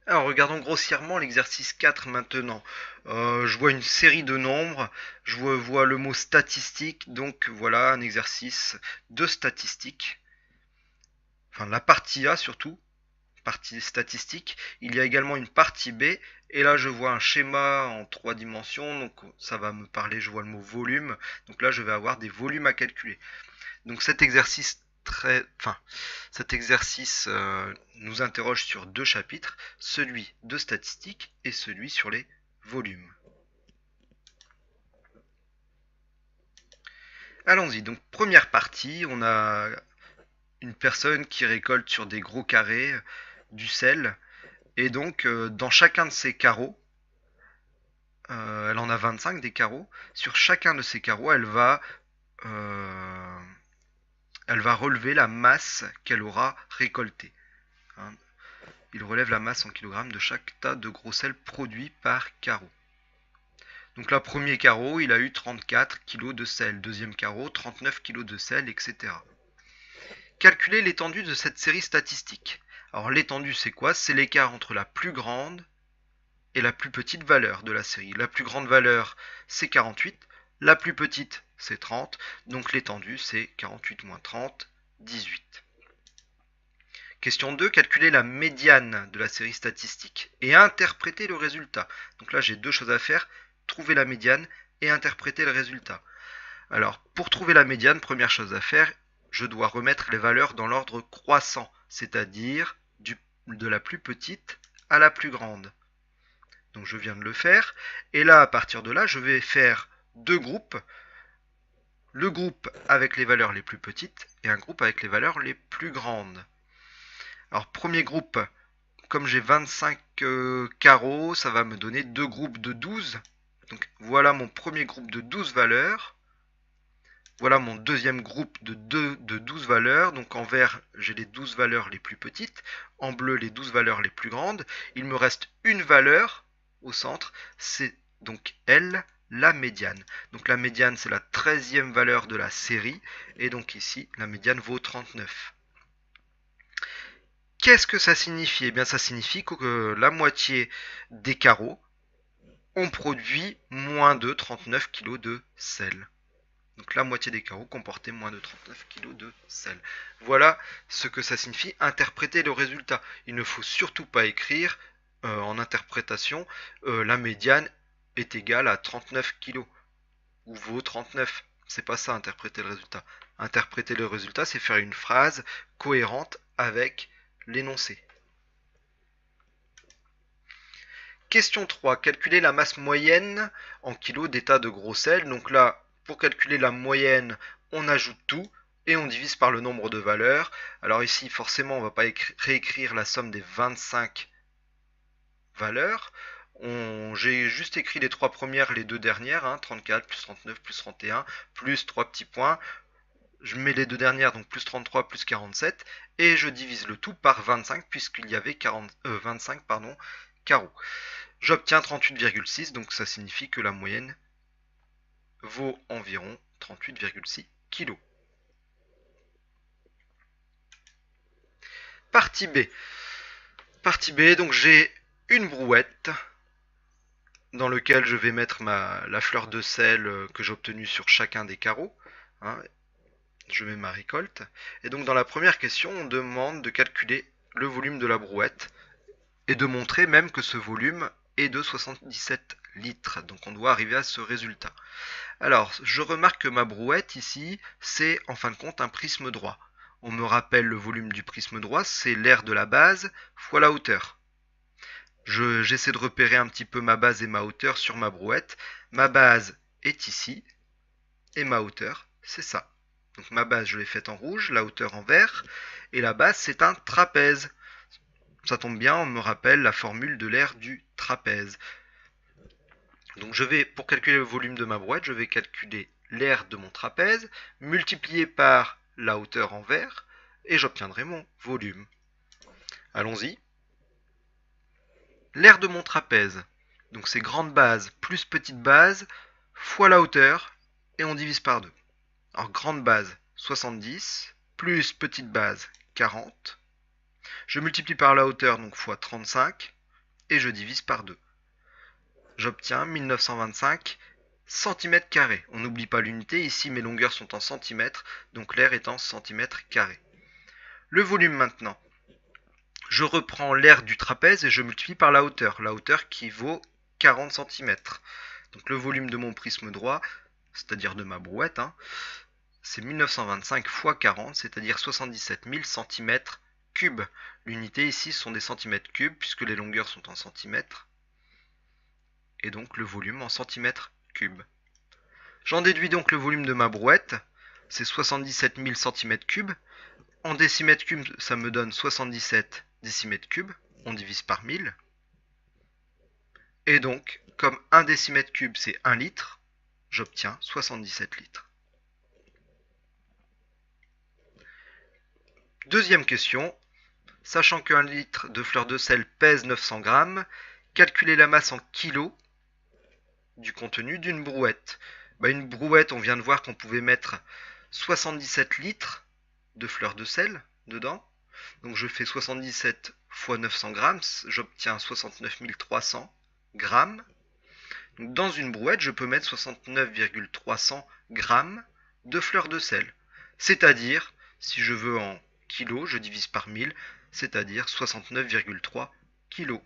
Alors, regardons grossièrement l'exercice 4 maintenant. Je vois une série de nombres, vois le mot statistique, donc voilà un exercice de statistique. Enfin, la partie A surtout, partie statistique. Il y a également une partie B, et là je vois un schéma en 3 dimensions, donc ça va me parler, je vois le mot volume, donc là je vais avoir des volumes à calculer. Donc cet exercice nous interroge sur 2 chapitres, celui de statistique et celui sur les volumes. Allons-y, donc première partie, on a une personne qui récolte sur des gros carrés du sel, et donc dans chacun de ces carreaux, elle en a 25 des carreaux, sur chacun de ces carreaux, euh, elle va relever la masse qu'elle aura récoltée. Hein. Il relève la masse en kilogrammes de chaque tas de gros sel produit par carreau. Donc là, premier carreau, il a eu 34 kg de sel. Deuxième carreau, 39 kg de sel, etc. Calculer l'étendue de cette série statistique. Alors l'étendue, c'est quoi? C'est l'écart entre la plus grande et la plus petite valeur de la série. La plus grande valeur, c'est 48. La plus petite, c'est 30. Donc l'étendue, c'est 48 moins 30, 18. Question 2, calculer la médiane de la série statistique et interpréter le résultat. Donc là, j'ai 2 choses à faire, trouver la médiane et interpréter le résultat. Alors, pour trouver la médiane, première chose à faire, je dois remettre les valeurs dans l'ordre croissant, c'est-à-dire de la plus petite à la plus grande. Donc je viens de le faire, et là, à partir de là, je vais faire 2 groupes, le groupe avec les valeurs les plus petites et un groupe avec les valeurs les plus grandes. Alors, premier groupe, comme j'ai 25 carreaux, ça va me donner 2 groupes de 12. Donc voilà mon premier groupe de 12 valeurs. Voilà mon deuxième groupe de 12 valeurs. Donc en vert, j'ai les 12 valeurs les plus petites. En bleu, les 12 valeurs les plus grandes. Il me reste une valeur au centre. C'est donc L, la médiane. Donc la médiane, c'est la 13e valeur de la série. Et donc ici, la médiane vaut 39. Qu'est-ce que ça signifie? Eh bien, ça signifie que la moitié des carreaux ont produit moins de 39 kg de sel. Donc la moitié des carreaux comportaient moins de 39 kg de sel. Voilà ce que ça signifie interpréter le résultat. Il ne faut surtout pas écrire en interprétation la médiane est égale à 39 kg ou vaut 39. C'est pas ça interpréter le résultat. Interpréter le résultat, c'est faire une phrase cohérente avec l'énoncé. Question 3. Calculer la masse moyenne en kilos d'état de gros sel. Donc là, pour calculer la moyenne, on ajoute tout et on divise par le nombre de valeurs. Alors ici, forcément, on ne va pas réécrire la somme des 25 valeurs. J'ai juste écrit les 3 premières, les 2 dernières, 34 plus 39 plus 31, plus 3 petits points. Je mets les 2 dernières, donc plus 33 plus 47, et je divise le tout par 25 puisqu'il y avait 25 carreaux. J'obtiens 38,6, donc ça signifie que la moyenne vaut environ 38,6 kg. Partie B. Partie B, donc j'ai une brouette dans laquelle je vais mettre la fleur de sel que j'ai obtenue sur chacun des carreaux. Hein, je mets ma récolte. Et donc dans la première question, on demande de calculer le volume de la brouette et de montrer même que ce volume est de 77 litres. Donc on doit arriver à ce résultat. Alors, je remarque que ma brouette ici, c'est en fin de compte un prisme droit. On me rappelle le volume du prisme droit, c'est l'aire de la base fois la hauteur. J'essaie de repérer un petit peu ma base et ma hauteur sur ma brouette. Ma base est ici et ma hauteur, c'est ça. Donc ma base, je l'ai faite en rouge, la hauteur en vert, et la base, c'est un trapèze. Ça tombe bien, on me rappelle la formule de l'aire du trapèze. Donc pour calculer le volume de ma brouette, je vais calculer l'aire de mon trapèze, multiplié par la hauteur en vert, et j'obtiendrai mon volume. Allons-y. L'aire de mon trapèze, donc c'est grande base plus petite base, fois la hauteur, et on divise par 2. Alors grande base, 70, plus petite base, 40. Je multiplie par la hauteur, donc fois 35. et je divise par 2. J'obtiens 1925 cm². On n'oublie pas l'unité, ici mes longueurs sont en centimètres, donc l'air est en centimètres carrés. Le volume maintenant. Je reprends l'aire du trapèze et je multiplie par la hauteur qui vaut 40 cm. Donc le volume de mon prisme droit, c'est-à-dire de ma brouette, c'est 1925 fois 40, c'est-à-dire 77 000 cm3. L'unité ici sont des centimètres cubes puisque les longueurs sont en centimètres. Et donc le volume en centimètres cubes. J'en déduis donc le volume de ma brouette, c'est 77 000 cm3. En décimètres cubes, ça me donne 77 décimètres cubes. On divise par 1000. Et donc, comme 1 décimètre cube, c'est 1 litre, j'obtiens 77 litres. Deuxième question. Sachant qu'un litre de fleur de sel pèse 900 grammes, calculez la masse en kilos du contenu d'une brouette. Une brouette, on vient de voir qu'on pouvait mettre 77 litres de fleur de sel dedans. Donc je fais 77 fois 900 grammes, j'obtiens 69 300 grammes. Donc dans une brouette, je peux mettre 69,300 grammes de fleur de sel. C'est-à-dire, si je veux en kilos, je divise par 1000, c'est-à-dire 69,3 kilos.